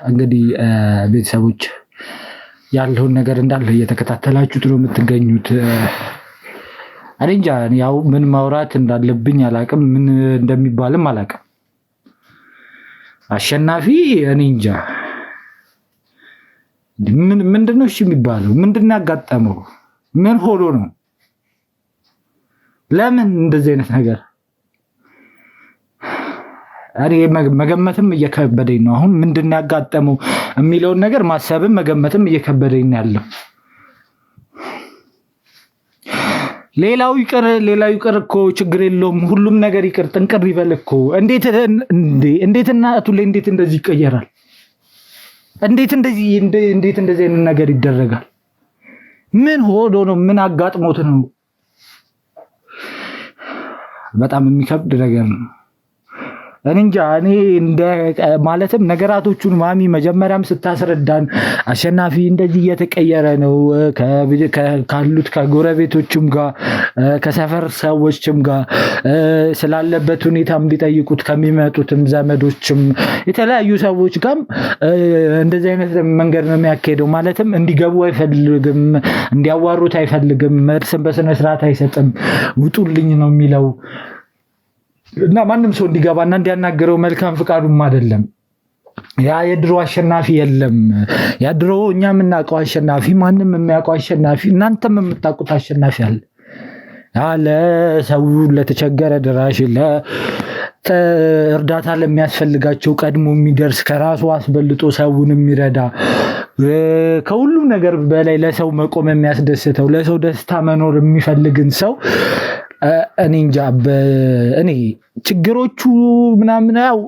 እንግዲህ ቤተሰቦች ያለውን ነገር እንዳለ እየተከታተላችሁት ነው የምትገኙት። እኔ እንጃ ያው ምን ማውራት እንዳለብኝ አላቅም፣ ምን እንደሚባልም አላቅም። አሸናፊ እኔ እንጃ ምንድነው እሺ የሚባለው? ምንድነው ያጋጠመው? ምን ሆኖ ነው? ለምን እንደዚህ አይነት ነገር አሬ መገመትም እየከበደኝ ነው። አሁን ምንድነው ያጋጠመው የሚለውን ነገር ማሰብም መገመትም እየከበደኝ ነው ያለው። ሌላው ይቅር እኮ ችግር የለውም፣ ሁሉም ነገር ይቅር ጥንቅር ይበል እኮ። እንዴት እናቱ ላይ እንዴት እንደዚህ ይቀየራል? እንዴት እንደዚህ አይነት ነገር ይደረጋል? ምን ሆኖ ነው? ምን አጋጥሞት ነው? በጣም የሚከብድ ነገር ነው። እኔ እንጃ እኔ ማለትም ነገራቶቹን ማሚ መጀመሪያም ስታስረዳን አሸናፊ እንደዚህ እየተቀየረ ነው ካሉት ከጎረቤቶችም ጋር ከሰፈር ሰዎችም ጋር ስላለበት ሁኔታም እንዲጠይቁት ከሚመጡትም ዘመዶችም የተለያዩ ሰዎች ጋር እንደዚህ አይነት መንገድ ነው የሚያካሄደው። ማለትም እንዲገቡ አይፈልግም፣ እንዲያዋሩት አይፈልግም፣ እርስን በስነ ስርዓት አይሰጥም፣ ውጡልኝ ነው የሚለው እና ማንም ሰው እንዲገባና እንዲያናገረው መልካም ፍቃዱም አይደለም። ያ የድሮ አሸናፊ የለም። ያ ድሮ እኛ የምናውቀው አሸናፊ፣ ማንም የሚያውቀው አሸናፊ፣ እናንተም የምታውቁት አሸናፊ አለ። ያለ ሰው ለተቸገረ ድራሽ እርዳታ ለሚያስፈልጋቸው ቀድሞ የሚደርስ ከራሱ አስበልጦ ሰውን የሚረዳ ከሁሉም ነገር በላይ ለሰው መቆም የሚያስደስተው ለሰው ደስታ መኖር የሚፈልግን ሰው እኔ እንጃ እኔ ችግሮቹ ምናምን ያው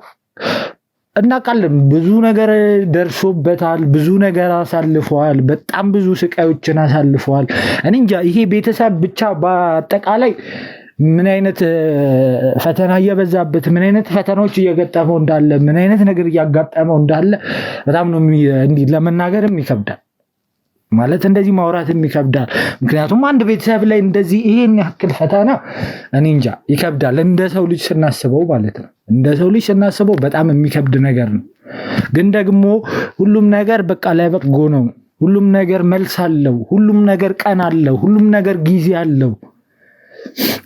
እናውቃለን። ብዙ ነገር ደርሶበታል፣ ብዙ ነገር አሳልፈዋል፣ በጣም ብዙ ስቃዮችን አሳልፈዋል። እኔ እንጃ ይሄ ቤተሰብ ብቻ በአጠቃላይ ምን አይነት ፈተና እየበዛበት ምን አይነት ፈተናዎች እየገጠመው እንዳለ ምን አይነት ነገር እያጋጠመው እንዳለ በጣም ነው ለመናገርም ይከብዳል። ማለት እንደዚህ ማውራትም ይከብዳል። ምክንያቱም አንድ ቤተሰብ ላይ እንደዚህ ይሄን ያክል ፈተና እኔ እንጃ ይከብዳል። እንደ ሰው ልጅ ስናስበው ማለት ነው። እንደ ሰው ልጅ ስናስበው በጣም የሚከብድ ነገር ነው። ግን ደግሞ ሁሉም ነገር በቃ ላይ በጎ ነው። ሁሉም ነገር መልስ አለው። ሁሉም ነገር ቀን አለው። ሁሉም ነገር ጊዜ አለው።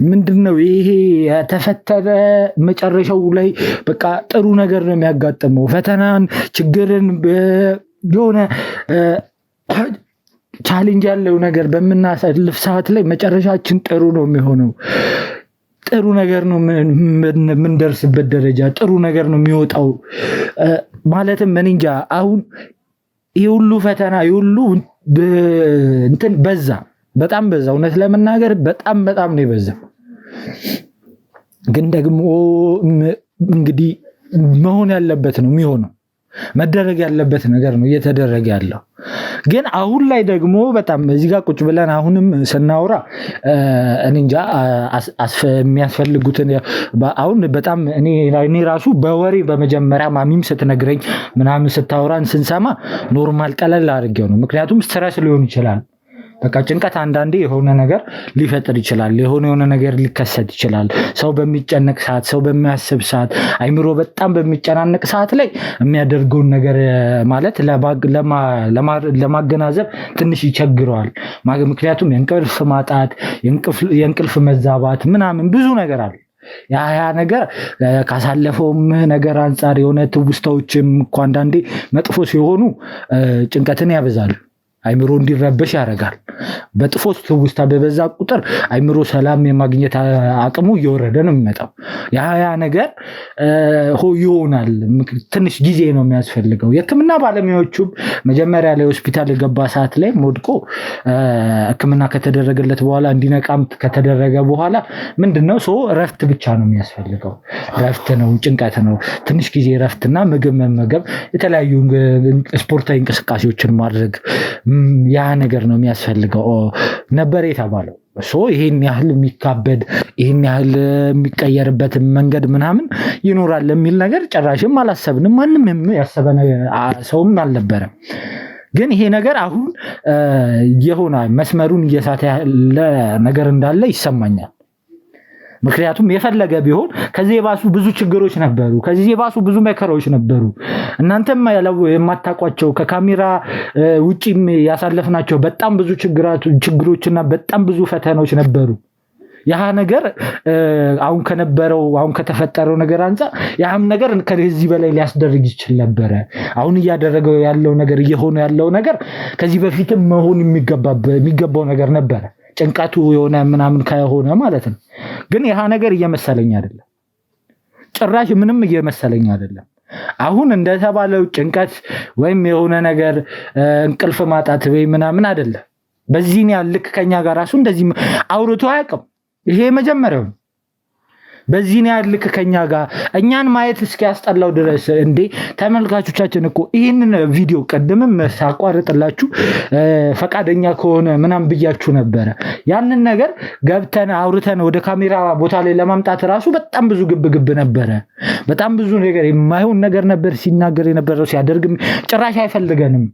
ምንድነው ይሄ የተፈተነ መጨረሻው ላይ በቃ ጥሩ ነገር ነው የሚያጋጥመው። ፈተናን ችግርን የሆነ ቻሌንጅ ያለው ነገር በምናሳልፍ ሰዓት ላይ መጨረሻችን ጥሩ ነው የሚሆነው። ጥሩ ነገር ነው የምንደርስበት ደረጃ፣ ጥሩ ነገር ነው የሚወጣው። ማለትም እኔ እንጃ አሁን ይሄ ሁሉ ፈተና ይሄ ሁሉ እንትን በዛ፣ በጣም በዛ። እውነት ለመናገር በጣም ነው የበዛው። ግን ደግሞ እንግዲህ መሆን ያለበት ነው የሚሆነው። መደረግ ያለበት ነገር ነው እየተደረገ ያለው። ግን አሁን ላይ ደግሞ በጣም እዚህ ጋር ቁጭ ብለን አሁንም ስናወራ እኔ እንጃ የሚያስፈልጉትን አሁን በጣም እኔ ራሱ በወሬ በመጀመሪያ ማሚም ስትነግረኝ ምናምን ስታወራን ስንሰማ ኖርማል ቀለል አድርጌው ነው። ምክንያቱም ስትረስ ሊሆን ይችላል። በቃ ጭንቀት አንዳንዴ የሆነ ነገር ሊፈጥር ይችላል። የሆነ ነገር ሊከሰት ይችላል። ሰው በሚጨነቅ ሰዓት፣ ሰው በሚያስብ ሰዓት፣ አይምሮ በጣም በሚጨናነቅ ሰዓት ላይ የሚያደርገውን ነገር ማለት ለማገናዘብ ትንሽ ይቸግረዋል። ምክንያቱም የእንቅልፍ ማጣት፣ የእንቅልፍ መዛባት ምናምን ብዙ ነገር አለ። ያ ነገር ካሳለፈውም ነገር አንጻር የሆነ ትውስታዎችም እኮ አንዳንዴ መጥፎ ሲሆኑ ጭንቀትን ያበዛሉ። አይምሮ እንዲረበሽ ያደርጋል። በጥፎ ትውስታ በበዛ ቁጥር አይምሮ ሰላም የማግኘት አቅሙ እየወረደ ነው የሚመጣው። ያ ነገር ይሆናል። ትንሽ ጊዜ ነው የሚያስፈልገው። የሕክምና ባለሙያዎቹም መጀመሪያ ላይ ሆስፒታል የገባ ሰዓት ላይ ሞድቆ ሕክምና ከተደረገለት በኋላ እንዲነቃም ከተደረገ በኋላ ምንድነው እረፍት ብቻ ነው የሚያስፈልገው። እረፍት ነው፣ ጭንቀት ነው። ትንሽ ጊዜ እረፍትና ምግብ መመገብ፣ የተለያዩ ስፖርታዊ እንቅስቃሴዎችን ማድረግ ያ ነገር ነው የሚያስፈልገው ነበር የተባለው። ይሄን ያህል የሚካበድ ይሄን ያህል የሚቀየርበት መንገድ ምናምን ይኖራል የሚል ነገር ጭራሽም አላሰብንም። ማንም ያሰበ ሰውም አልነበረም። ግን ይሄ ነገር አሁን የሆነ መስመሩን እየሳተ ያለ ነገር እንዳለ ይሰማኛል። ምክንያቱም የፈለገ ቢሆን ከዚህ የባሱ ብዙ ችግሮች ነበሩ። ከዚህ የባሱ ብዙ መከራዎች ነበሩ። እናንተም የማታውቋቸው ከካሜራ ውጪም ያሳለፍናቸው በጣም ብዙ ችግሮችና በጣም ብዙ ፈተናዎች ነበሩ። ያ ነገር አሁን ከተፈጠረው ነገር አንፃር ያም ነገር ከዚህ በላይ ሊያስደርግ ይችል ነበረ። አሁን እያደረገው ያለው ነገር እየሆነ ያለው ነገር ከዚህ በፊትም መሆን የሚገባው ነገር ነበረ። ጭንቀቱ የሆነ ምናምን ከሆነ ማለት ነው። ግን ያ ነገር እየመሰለኝ አይደለም። ጭራሽ ምንም እየመሰለኝ አይደለም። አሁን እንደተባለው ጭንቀት ወይም የሆነ ነገር እንቅልፍ ማጣት ወይ ምናምን አይደለም። በዚህ ነው ልክ ከኛ ጋር ራሱ እንደዚህ አውርቶ አያውቅም። ይሄ መጀመሪያው በዚህ ነው ልክ ከኛ ጋር እኛን ማየት እስኪያስጠላው ድረስ እንዴ ተመልካቾቻችን እኮ ይሄንን ቪዲዮ ቀደምም ሳቋርጥላችሁ ፈቃደኛ ከሆነ ምናም ብያችሁ ነበረ። ያንን ነገር ገብተን አውርተን ወደ ካሜራ ቦታ ላይ ለማምጣት ራሱ በጣም ብዙ ግብግብ ነበረ። በጣም ብዙ ነገር የማይሆን ነገር ነበር ሲናገር የነበረው። ሲያደርግም ጭራሽ አይፈልገንም።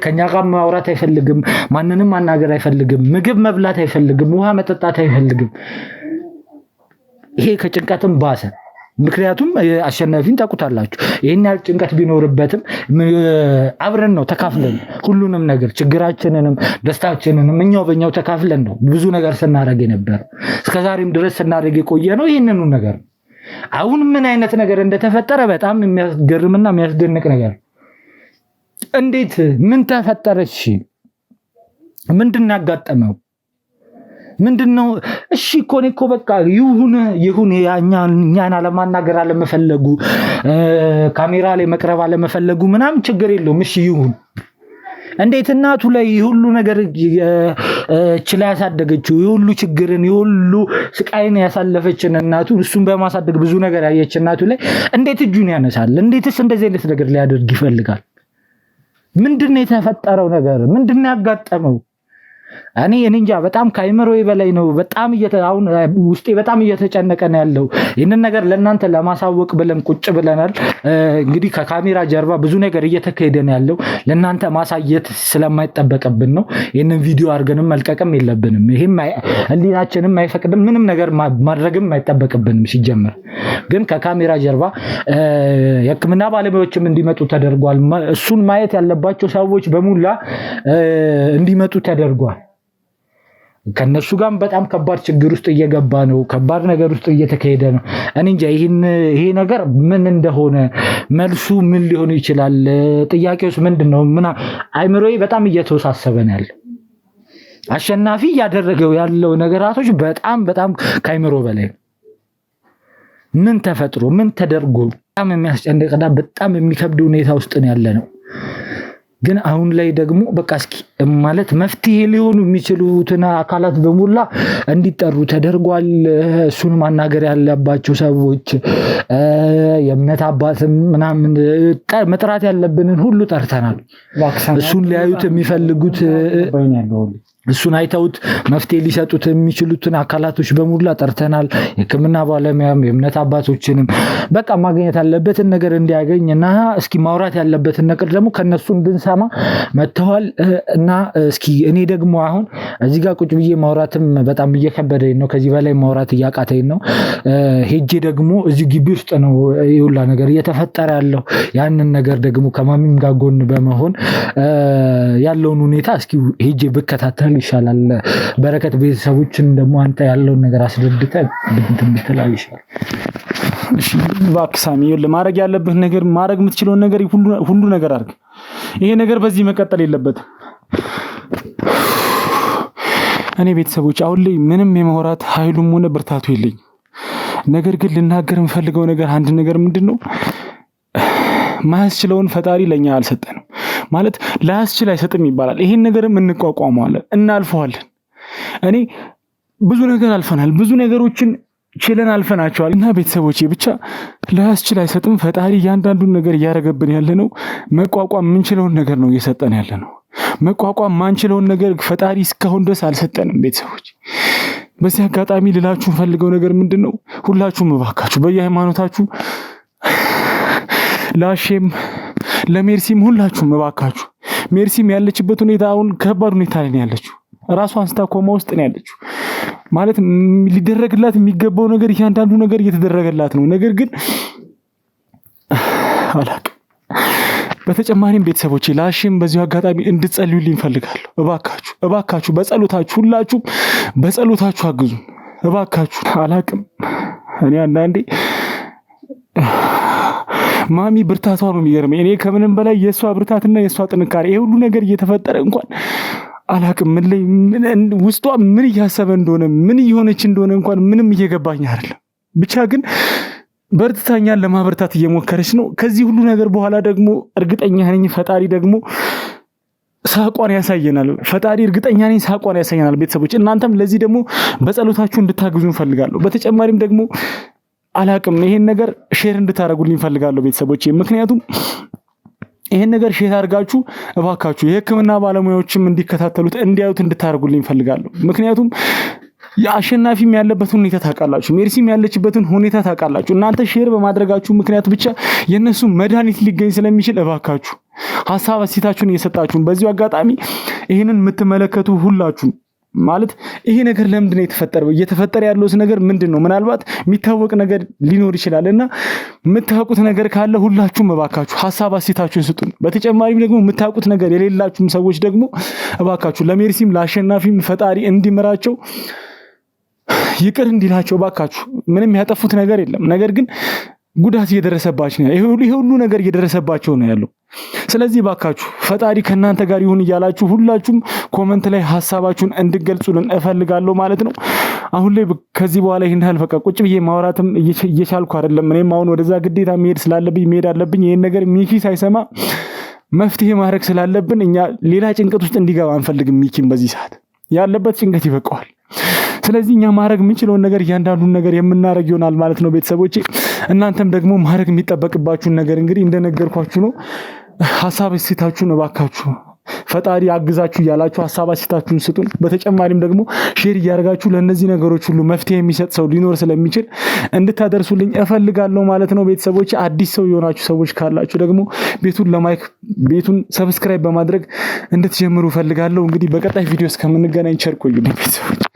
ከኛ ጋር ማውራት አይፈልግም። ማንንም ማናገር አይፈልግም። ምግብ መብላት አይፈልግም። ውሃ መጠጣት አይፈልግም። ይሄ ከጭንቀትም ባሰ። ምክንያቱም አሸናፊን ታውቁታላችሁ። ይሄን ያህል ጭንቀት ቢኖርበትም አብረን ነው ተካፍለን ሁሉንም ነገር ችግራችንንም ደስታችንንም እኛው ተካፍለን ነው ብዙ ነገር ስናደርግ ነበር። እስከዛሬም ድረስ ስናደርግ የቆየ ነው ይሄንኑ ነገር። አሁን ምን አይነት ነገር እንደተፈጠረ በጣም የሚያስገርምና የሚያስደንቅ ነገር። እንዴት ምን ተፈጠረች? ምንድን ያጋጠመው ምንድነው? እሺ እኮ በቃ ይሁን እኛን አለማናገር አለመፈለጉ ካሜራ ላይ መቅረብ አለመፈለጉ ምናምን ችግር የለውም። እሺ ይሁን። እንዴት እናቱ ላይ ሁሉ ነገር ችላ ያሳደገችው ሁሉ ችግርን ሁሉ ስቃይን ያሳለፈችን እናቱ እሱን በማሳደግ ብዙ ነገር ያየች እናቱ ላይ እንዴት እጁን ያነሳል? እንዴትስ እንደዚህ አይነት ነገር ሊያደርግ ይፈልጋል? ምንድነው የተፈጠረው ነገር? ምንድነው ያጋጠመው? እኔ እንጃ። በጣም ከአይምሮዬ በላይ ነው። በጣም አሁን ውስጤ በጣም እየተጨነቀ ነው ያለው። ይህንን ነገር ለእናንተ ለማሳወቅ ብለን ቁጭ ብለናል። እንግዲህ ከካሜራ ጀርባ ብዙ ነገር እየተካሄደ ነው ያለው። ለእናንተ ማሳየት ስለማይጠበቅብን ነው። ይህንን ቪዲዮ አድርገንም መልቀቅም የለብንም። ይሄም ህሊናችንም አይፈቅድም። ምንም ነገር ማድረግም አይጠበቅብንም ሲጀመር። ግን ከካሜራ ጀርባ የሕክምና ባለሙያዎችም እንዲመጡ ተደርጓል። እሱን ማየት ያለባቸው ሰዎች በሙላ እንዲመጡ ተደርጓል። ከነሱ ጋር በጣም ከባድ ችግር ውስጥ እየገባ ነው። ከባድ ነገር ውስጥ እየተካሄደ ነው። እኔ እንጃ ይሄ ነገር ምን እንደሆነ መልሱ ምን ሊሆን ይችላል? ጥያቄውስ ምንድነው? አይምሮዬ በጣም እየተወሳሰበ ነው ያለው። አሸናፊ ያደረገው ያለው ነገራቶች በጣም ከአይምሮ በላይ ነው። ምን ተፈጥሮ ምን ተደርጎ በጣም የሚያስጨንቅና በጣም የሚከብድ ሁኔታ ውስጥ ነው ያለ ነው። ግን አሁን ላይ ደግሞ በቃ እስኪ ማለት መፍትሄ ሊሆኑ የሚችሉትን አካላት በሙላ እንዲጠሩ ተደርጓል። እሱን ማናገር ያለባቸው ሰዎች የእምነት አባትም ምናምን መጥራት ያለብንን ሁሉ ጠርተናል። እሱን ሊያዩት የሚፈልጉት እሱን አይተውት መፍትሄ ሊሰጡት የሚችሉትን አካላቶች በሙላ ጠርተናል። የሕክምና ባለሙያም የእምነት አባቶችንም በቃ ማግኘት ያለበትን ነገር እንዲያገኝና እስኪ ማውራት ያለበትን ነገር ደግሞ ከነሱ እንድንሰማ መጥተዋል። እና እስኪ እኔ ደግሞ አሁን እዚህ ጋር ቁጭ ብዬ ማውራትም በጣም እየከበደኝ ነው። ከዚህ በላይ ማውራት እያቃተኝ ነው። ሄጄ ደግሞ እዚህ ግቢ ውስጥ ነው ይሁላ ነገር እየተፈጠረ ያለው። ያንን ነገር ደግሞ ከማሚም ጋር ጎን በመሆን ያለውን ሁኔታ እስኪ ሄጄ ብከታተል ይሻላል። በረከት ቤተሰቦችን ደግሞ አንተ ያለውን ነገር አስረድተህ ብትላል ይሻላል። እሺ እባክህ ሳሚ፣ ለማድረግ ያለብህ ነገር ማድረግ የምትችለውን ነገር ሁሉ ነገር አድርግ። ይሄ ነገር በዚህ መቀጠል የለበትም። እኔ ቤተሰቦች አሁን ላይ ምንም የማውራት ኃይሉም ሆነ ብርታቱ የለኝም። ነገር ግን ልናገር የምፈልገው ነገር አንድ ነገር ምንድነው ማያስችለውን ፈጣሪ ለኛ አልሰጠንም ማለት ላያስችል አይሰጥም ይባላል። ይሄን ነገርም እንቋቋመዋለን እናልፈዋለን። እኔ ብዙ ነገር አልፈናል፣ ብዙ ነገሮችን ችለን አልፈናቸዋል እና ቤተሰቦቼ ብቻ ላያስችል አይሰጥም ፈጣሪ እያንዳንዱን ነገር እያደረገብን ያለ ነው። መቋቋም የምንችለውን ነገር ነው እየሰጠን ያለ ነው። መቋቋም ማንችለውን ነገር ፈጣሪ እስካሁን ድረስ አልሰጠንም። ቤተሰቦች በዚህ አጋጣሚ ልላችሁ ፈልገው ነገር ምንድነው ሁላችሁም እባካችሁ በየሃይማኖታችሁ ላሼም ለሜርሲም ሁላችሁም እባካችሁ ሜርሲም ያለችበት ሁኔታ አሁን ከባድ ሁኔታ ላይ ነው ያለችው። ራሷን አንስታ ኮማ ውስጥ ነው ያለችው። ማለት ሊደረግላት የሚገባው ነገር እያንዳንዱ ነገር እየተደረገላት ነው። ነገር ግን አላቅ በተጨማሪም ቤተሰቦቼ ላሽም በዚሁ አጋጣሚ እንድትጸልዩልኝ ፈልጋለሁ። እባካችሁ በጸሎታችሁ ሁላችሁም በጸሎታችሁ አግዙ እባካችሁ። አላቅም እኔ አንዳንዴ ማሚ ብርታቷ ነው የሚገርመኝ። እኔ ከምንም በላይ የሷ ብርታትና የሷ ጥንካሬ ይሄ ሁሉ ነገር እየተፈጠረ እንኳን አላቅም ምን ላይ ውስጧ ምን እያሰበ እንደሆነ ምን እየሆነች እንደሆነ እንኳን ምንም እየገባኝ አይደለም። ብቻ ግን በርትታኛን ለማበርታት እየሞከረች ነው። ከዚህ ሁሉ ነገር በኋላ ደግሞ እርግጠኛ ነኝ ፈጣሪ ደግሞ ሳቋን ያሳየናል። ፈጣሪ እርግጠኛ ነኝ ሳቋን ያሳየናል። ቤተሰቦች እናንተም ለዚህ ደግሞ በጸሎታችሁ እንድታግዙ ፈልጋለሁ። በተጨማሪም ደግሞ አላቅም ይሄን ነገር ሼር እንድታረጉልኝ ፈልጋለሁ ቤተሰቦቼ። ምክንያቱም ይሄን ነገር ሼር አድርጋችሁ እባካችሁ የሕክምና ባለሙያዎችም እንዲከታተሉት እንዲያዩት እንድታረጉልኝ ፈልጋለሁ። ምክንያቱም የአሸናፊም ያለበትን ሁኔታ ታውቃላችሁ፣ ሜርሲም ያለችበትን ሁኔታ ታውቃላችሁ። እናንተ ሼር በማድረጋችሁ ምክንያት ብቻ የነሱ መድኃኒት ሊገኝ ስለሚችል እባካችሁ ሐሳብ አስተያየታችሁን እየሰጣችሁ በዚሁ አጋጣሚ ይሄንን የምትመለከቱ ሁላችሁ ማለት ይሄ ነገር ለምንድን ነው የተፈጠረው? እየተፈጠረ ያለውስ ነገር ምንድነው? ምናልባት የሚታወቅ ነገር ሊኖር ይችላልና የምታውቁት ነገር ካለ ሁላችሁም እባካችሁ ሐሳብ አስተያየታችሁን ስጡን። በተጨማሪም ደግሞ የምታውቁት ነገር የሌላችሁም ሰዎች ደግሞ እባካችሁ ለሜርሲም ለአሸናፊም ፈጣሪ እንዲመራቸው ይቅር እንዲላቸው እባካችሁ። ምንም ያጠፉት ነገር የለም። ነገር ግን ጉዳት እየደረሰባቸው ነው። ይሄ ሁሉ ነገር እየደረሰባቸው ነው ያለው። ስለዚህ እባካችሁ ፈጣሪ ከናንተ ጋር ይሁን እያላችሁ ሁላችሁም ኮሜንት ላይ ሐሳባችሁን እንድገልጹልን እፈልጋለሁ ማለት ነው። አሁን ላይ ከዚህ በኋላ ይሄን ያህል በቃ ቁጭ ብዬ ማውራትም እየቻልኩ አይደለም። እኔም አሁን ወደዛ ግዴታ መሄድ ስላለብኝ መሄድ አለብኝ። ይሄን ነገር ሚኪ ሳይሰማ መፍትሄ ማድረግ ስላለብን እኛ ሌላ ጭንቀት ውስጥ እንዲገባ አንፈልግም። ሚኪም በዚህ ሰዓት ያለበት ጭንቀት ይበቃዋል። ስለዚህ እኛ ማድረግ የምንችለውን ነገር እያንዳንዱን ነገር የምናደርግ ይሆናል ማለት ነው ቤተሰቦቼ። እናንተም ደግሞ ማድረግ የሚጠበቅባችሁን ነገር እንግዲህ እንደነገርኳችሁ ነው። ሐሳብ አስተያየታችሁን እባካችሁ ፈጣሪ አግዛችሁ እያላችሁ ሐሳብ አስተያየታችሁን ስጡን። በተጨማሪም ደግሞ ሼር እያደረጋችሁ ለእነዚህ ነገሮች ሁሉ መፍትሄ የሚሰጥ ሰው ሊኖር ስለሚችል እንድታደርሱልኝ እፈልጋለሁ ማለት ነው ቤተሰቦቼ። አዲስ ሰው የሆናችሁ ሰዎች ካላችሁ ደግሞ ቤቱን ሰብስክራይብ በማድረግ እንድትጀምሩ እፈልጋለሁ። እንግዲህ በቀጣይ ቪዲዮ እስከምንገናኝ ቸር ቆዩልኝ ቤተሰቦች።